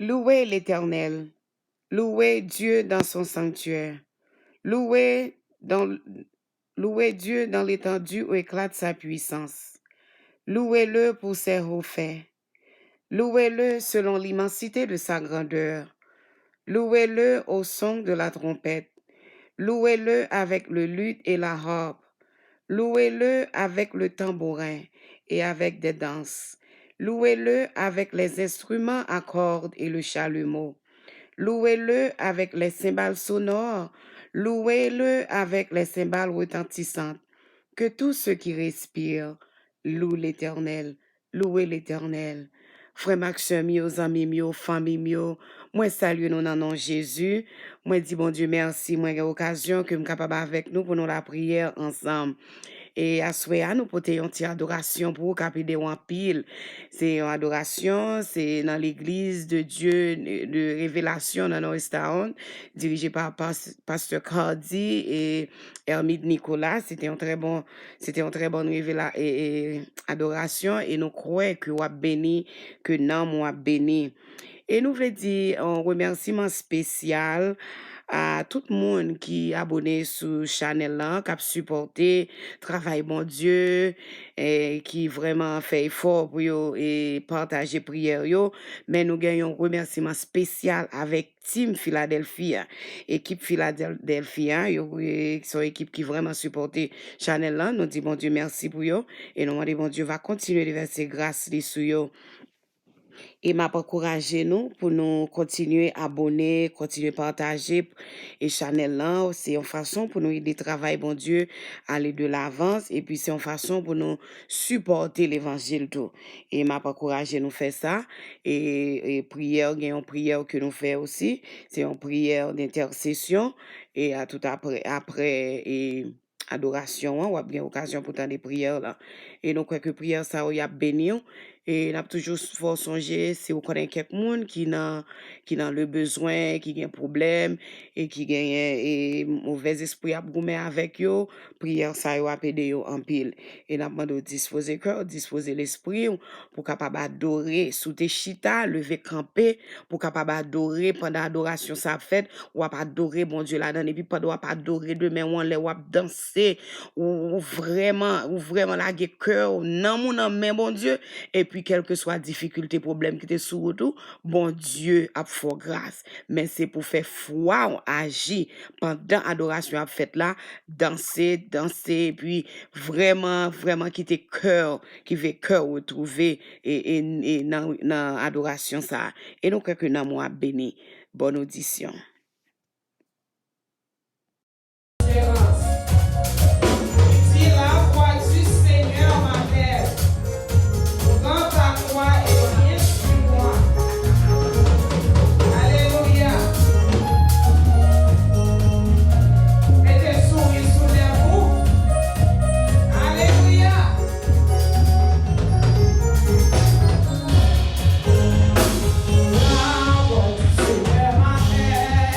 Louez l'Éternel. Louez Dieu dans son sanctuaire. Louez Dieu dans l'étendue où éclate sa puissance. Louez-le pour ses hauts faits. Louez-le selon l'immensité de sa grandeur. Louez-le au son de la trompette. Louez-le avec le luth et la harpe. Louez-le avec le tambourin et avec des danses. Louez-le avec les instruments à cordes et le chalumeau. Louez-le avec les cymbales sonores. Louez-le avec les cymbales retentissantes. Que tous ceux qui respirent louent l'Éternel. Louez l'Éternel. Frère Maxime, mio, amis mio, famille mio, moi salue nous dans le nom de Jésus. Moi dis bon Dieu merci, moi j'ai occasion que me capable avec nous pour nous la prière ensemble. Et à souhait, nous porter une petite adoration pour capiter en pile. C'est une adoration, c'est dans l'église de Dieu de révélation dans North Town, dirigée par Pasteur Cardi et Hermide Nicolas. C'était une très bonne adoration et nous croyons que vous béni, que nous avons béni. Et nous voulons dire un remerciement spécial à tout le monde qui est abonné sur channel là, qui a supporté travail bon Dieu et qui vraiment fait effort pour yo et partager prière yo, mais nous gagnons un remerciement spécial avec Team Philadelphia, équipe Philadelphia, yo son équipe qui vraiment supporté channel là, nous dit bon Dieu merci pour yo et nous demandons bon Dieu va continuer de verser grâce sur yo. Et m'a encouragé nous pour nous continuer à abonner, continuer à partager et channel là, c'est une façon pour nous aider travail bon Dieu à aller de l'avance et puis c'est une façon pour nous supporter l'évangile tout. Et m'a encouragé nous faire ça et prière, il y a une prière que nous faisons aussi, c'est une prière d'intercession et à tout après et adoration, on a bien occasion pour tant des prières là. Et donc quelques prières ça y a béni et n'a toujours faut songer si vous connaissez quelqu'un qui dans le besoin, qui a un problème et qui gagne et mauvais esprit à goumer avec yo, prière ça yo aider yo en pile. Et n'a demandé disposer cœur, disposer l'esprit pour capable adorer sous tes chita, lever camper pour capable adorer pendant adoration ça fait ou pas adorer bon Dieu là-dedans et puis pas adorer demain on les ou danser ou vraiment la cœur non mon main bon Dieu et puis quelle que soit difficulté problème qui te sous tout bon Dieu a fait grâce mais c'est pour faire foi on agit pendant adoration a fait là danser et puis vraiment qui te cœur qui veut cœur retrouver et dans adoration ça et nous que nous moi béni bonne audition. Si la voix du Seigneur m'appelle, dans ta croix et viens sur moi. Alléluia. Mettez souris sous les roues. Alléluia. La voix du Seigneur m'appelle.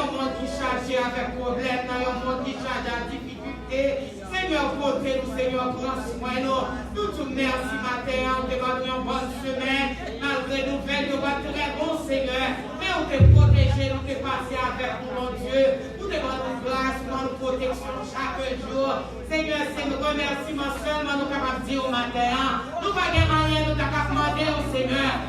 un monde qui chargé avec problème, dans un monde qui chargé à difficulté. Seigneur, portez-nous, Seigneur, prends soin nous. Nous te merci matin, on te va une bonne semaine. Malgré nous, nous va très bon, Seigneur. Mais on te protéger, nous te passer avec nous, mon Dieu. Nous te demandons grâce, nous demandons protection chaque jour. Seigneur, c'est nos remerciements seulement nous capables de dire au matin. Nous ne pouvons pas rien, nous sommes capables de demander au Seigneur.